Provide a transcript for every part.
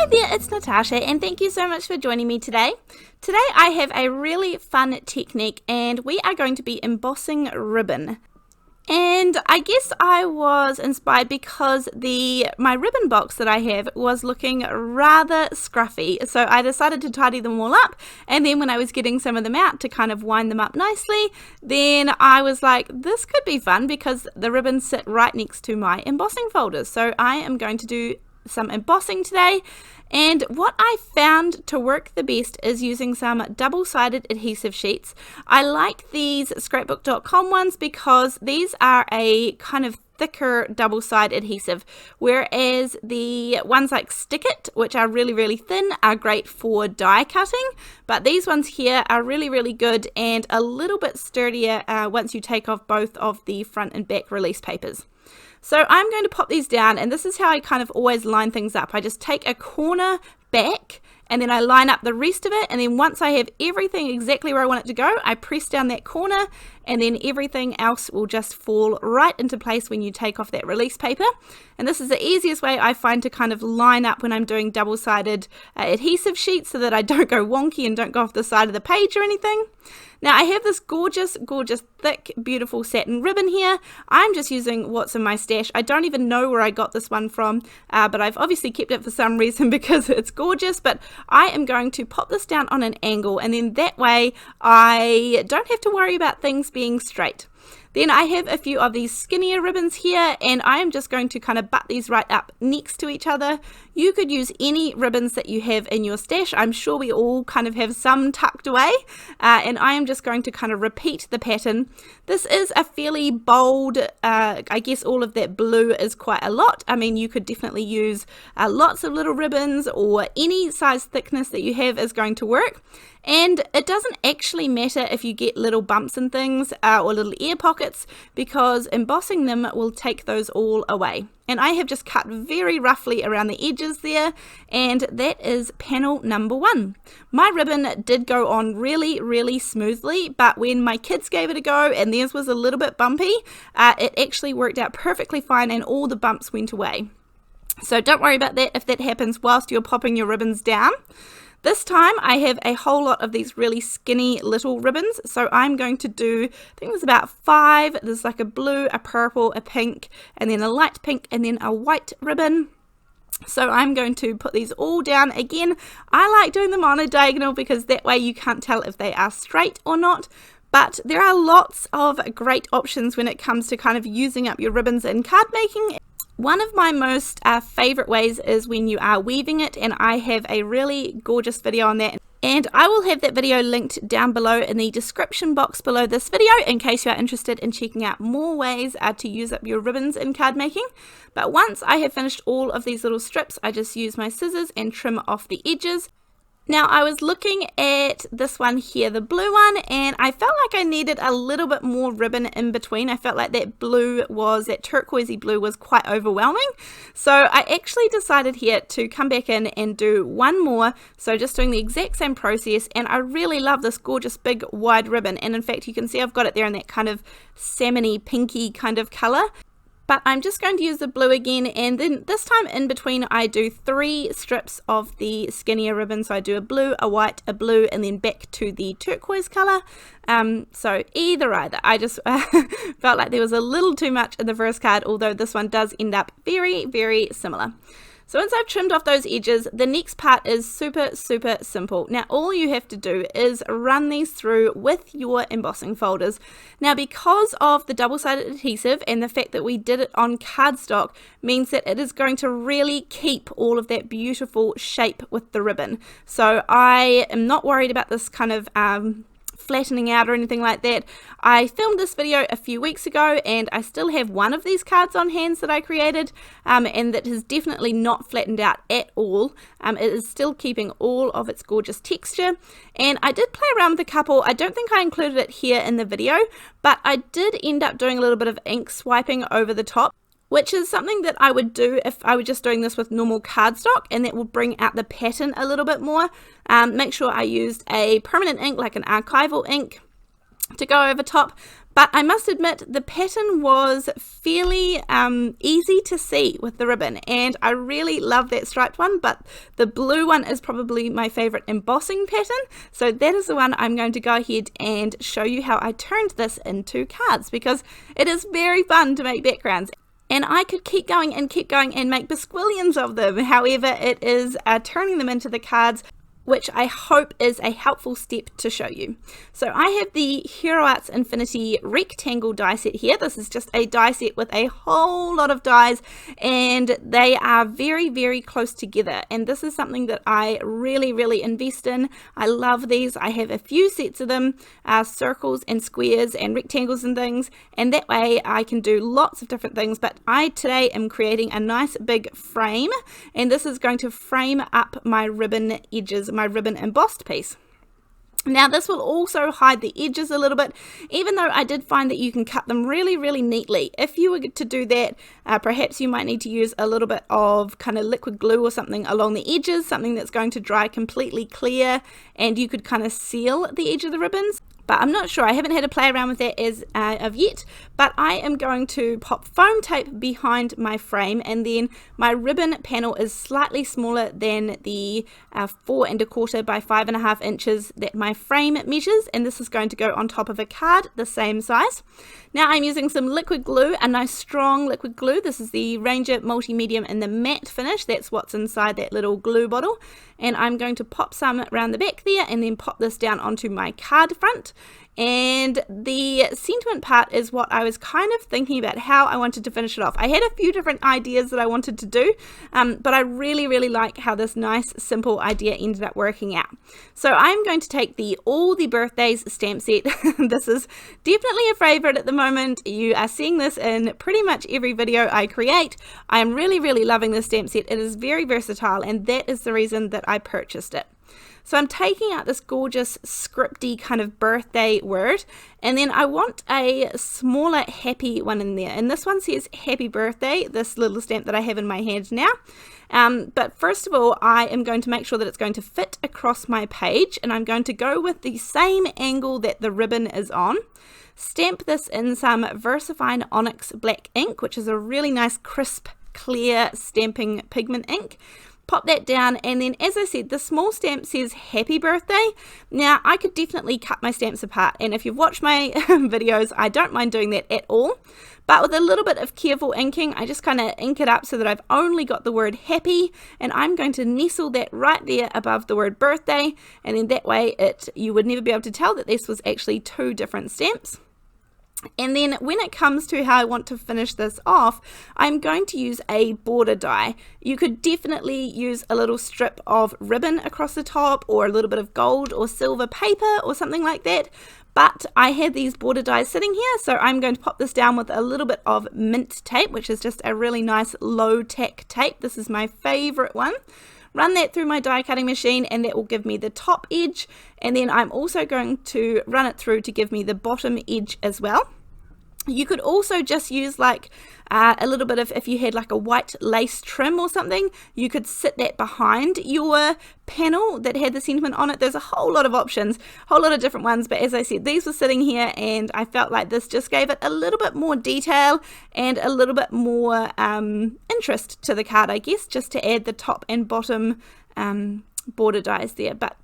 Hi there, it's Natasha and thank you so much for joining me today. Today I have a really fun technique and we are going to be embossing ribbon. And I guess I was inspired because my ribbon box that I have was looking rather scruffy, so I decided to tidy them all up, and then when I was getting some of them out to kind of wind them up nicely, then I was like, this could be fun because the ribbons sit right next to my embossing folders. So I am going to do some embossing today, and what I found to work the best is using some double-sided adhesive sheets. I like these scrapbook.com ones because these are a kind of thicker double-sided adhesive, whereas the ones like Stick It, which are really thin, are great for die cutting, but these ones here are really good and a little bit sturdier once you take off both of the front and back release papers. So I'm going to pop these down, and this is how I kind of always line things up. I just take a corner back and then I line up the rest of it, and then once I have everything exactly where I want it to go, I press down that corner, and then everything else will just fall right into place when you take off that release paper. And this is the easiest way I find to kind of line up when I'm doing double-sided adhesive sheets so that I don't go wonky and don't go off the side of the page or anything. Now I have this gorgeous thick beautiful satin ribbon here. I'm just using what's in my stash. I don't even know where I got this one from, but I've obviously kept it for some reason because it's gorgeous. But I am going to pop this down on an angle, and then that way I don't have to worry about things being straight. Then I have a few of these skinnier ribbons here, and I am just going to kind of butt these right up next to each other. You could use any ribbons that you have in your stash. I'm sure we all kind of have some tucked away, and I am just going to kind of repeat the pattern. This is a fairly bold, I guess all of that blue is quite a lot. I mean, you could definitely use lots of little ribbons, or any size thickness that you have is going to work. And it doesn't actually matter if you get little bumps and things or little air pockets, because embossing them will take those all away. And I have just cut very roughly around the edges there, and that is panel number 1. My ribbon did go on really smoothly, but when my kids gave it a go and theirs was a little bit bumpy, it actually worked out perfectly fine and all the bumps went away. So don't worry about that if that happens whilst you're popping your ribbons down. This time I have a whole lot of these really skinny little ribbons, so I'm going to do, I think there's about 5. There's like a blue, a purple, a pink, and then a light pink, and then a white ribbon. So I'm going to put these all down. Again, I like doing them on a diagonal because that way you can't tell if they are straight or not. But there are lots of great options when it comes to kind of using up your ribbons in card making. One of my most favorite ways is when you are weaving it, and I have a really gorgeous video on that, and I will have that video linked down below in the description box below this video in case you are interested in checking out more ways to use up your ribbons in card making. But once I have finished all of these little strips, I just use my scissors and trim off the edges. Now I was looking at this one here, the blue one, and I felt like I needed a little bit more ribbon in between. I felt like that turquoisey blue was quite overwhelming. So I actually decided here to come back in and do one more. So just doing the exact same process, and I really love this gorgeous big wide ribbon. And in fact, you can see I've got it there in that kind of salmony pinky kind of color. But I'm just going to use the blue again, and then this time in between I do 3 strips of the skinnier ribbon. So I do a blue, a white, a blue, and then back to the turquoise color. So either. I just felt like there was a little too much in the first card, although this one does end up very similar. So once I've trimmed off those edges, the next part is super simple. Now all you have to do is run these through with your embossing folders. Now because of the double-sided adhesive and the fact that we did it on cardstock means that it is going to really keep all of that beautiful shape with the ribbon. So I am not worried about this kind of flattening out or anything like that. I filmed this video a few weeks ago, and I still have one of these cards on hands that I created, and that has definitely not flattened out at all. It is still keeping all of its gorgeous texture, and I did play around with a couple. I don't think I included it here in the video, but I did end up doing a little bit of ink swiping over the top, which is something that I would do if I were just doing this with normal cardstock, and that will bring out the pattern a little bit more. Make sure I used a permanent ink, like an archival ink, to go over top, but I must admit the pattern was fairly easy to see with the ribbon, and I really love that striped one, but the blue one is probably my favorite embossing pattern, so that is the one I'm going to go ahead and show you how I turned this into cards, because it is very fun to make backgrounds. And I could keep going and make basquillions of them. However, it is turning them into the cards, which I hope is a helpful step to show you. So I have the Hero Arts Infinity rectangle die set here. This is just a die set with a whole lot of dies, and they are very, very close together. And this is something that I really invest in. I love these. I have a few sets of them, circles and squares and rectangles and things, and that way I can do lots of different things. But I today am creating a nice big frame, and this is going to frame up my ribbon edges, my ribbon embossed piece. Now this will also hide the edges a little bit, even though I did find that you can cut them really neatly. If you were to do that, perhaps you might need to use a little bit of kind of liquid glue or something along the edges, something that's going to dry completely clear, and you could kind of seal the edge of the ribbons. But I'm not sure. I haven't had to play around with that as of yet, but I am going to pop foam tape behind my frame, and then my ribbon panel is slightly smaller than the 4 1/4 by 5.5 inches that my frame measures, and this is going to go on top of a card the same size. Now I'm using some liquid glue, a nice strong liquid glue. This is the Ranger Multi-Medium in the matte finish. That's what's inside that little glue bottle, and I'm going to pop some around the back there and then pop this down onto my card front. And the sentiment part is what I was kind of thinking about how I wanted to finish it off. I had a few different ideas that I wanted to do, but I really like how this nice simple idea ended up working out. So I'm going to take the All the Birthdays stamp set. This is definitely a favorite at the moment. You are seeing this in pretty much every video I create. I am really loving this stamp set. It is very versatile, and that is the reason that I purchased it. So I'm taking out this gorgeous scripty kind of birthday word, and then I want a smaller happy one in there, and this one says happy birthday, this little stamp that I have in my hand now. But first of all, I am going to make sure that it's going to fit across my page, and I'm going to go with the same angle that the ribbon is on. Stamp this in some VersaFine Onyx black ink, which is a really nice crisp clear stamping pigment ink. Pop that down, and then as I said, the small stamp says happy birthday. Now I could definitely cut my stamps apart, and if you've watched my videos, I don't mind doing that at all, but with a little bit of careful inking, I just kind of ink it up so that I've only got the word happy, and I'm going to nestle that right there above the word birthday, and then that way you would never be able to tell that this was actually two different stamps. And then when it comes to how I want to finish this off, I'm going to use a border die. You could definitely use a little strip of ribbon across the top, or a little bit of gold or silver paper or something like that. But I had these border dies sitting here, so I'm going to pop this down with a little bit of mint tape, which is just a really nice low tack tape. This is my favorite one. Run that through my die cutting machine, and that will give me the top edge, and then I'm also going to run it through to give me the bottom edge as well. You could also just use like a little bit of, if you had like a white lace trim or something, you could sit that behind your panel that had the sentiment on it. There's a whole lot of options, a whole lot of different ones, but as I said, these were sitting here, and I felt like this just gave it a little bit more detail and a little bit more interest to the card, I guess, just to add the top and bottom border dies there. But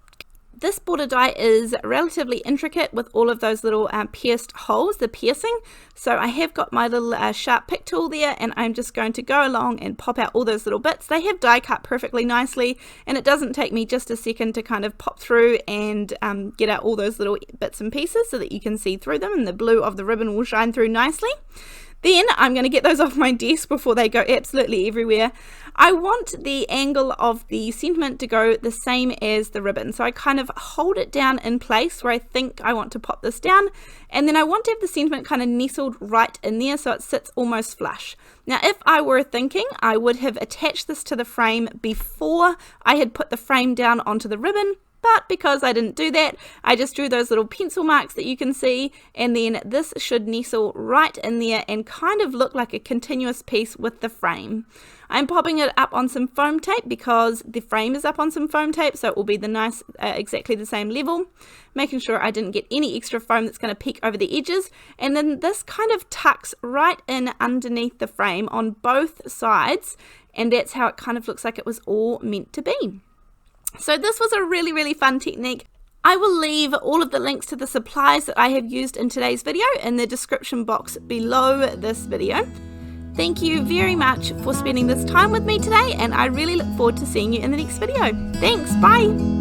this border die is relatively intricate with all of those little pierced holes, the piercing. So I have got my little sharp pick tool there, and I'm just going to go along and pop out all those little bits. They have die cut perfectly nicely, and it doesn't take me just a second to kind of pop through and get out all those little bits and pieces so that you can see through them, and the blue of the ribbon will shine through nicely. Then I'm going to get those off my desk before they go absolutely everywhere. I want the angle of the sentiment to go the same as the ribbon, so I kind of hold it down in place where I think I want to pop this down, and then I want to have the sentiment kind of nestled right in there so it sits almost flush. Now if I were thinking, I would have attached this to the frame before I had put the frame down onto the ribbon, But because I didn't do that, I just drew those little pencil marks that you can see, and then this should nestle right in there and kind of look like a continuous piece with the frame. I'm popping it up on some foam tape because the frame is up on some foam tape, so it will be the nice, exactly the same level. Making sure I didn't get any extra foam that's going to peek over the edges. And then this kind of tucks right in underneath the frame on both sides, and that's how it kind of looks like it was all meant to be. So this was a really, really fun technique. I will leave all of the links to the supplies that I have used in today's video in the description box below this video. Thank you very much for spending this time with me today, and I really look forward to seeing you in the next video. Thanks, bye!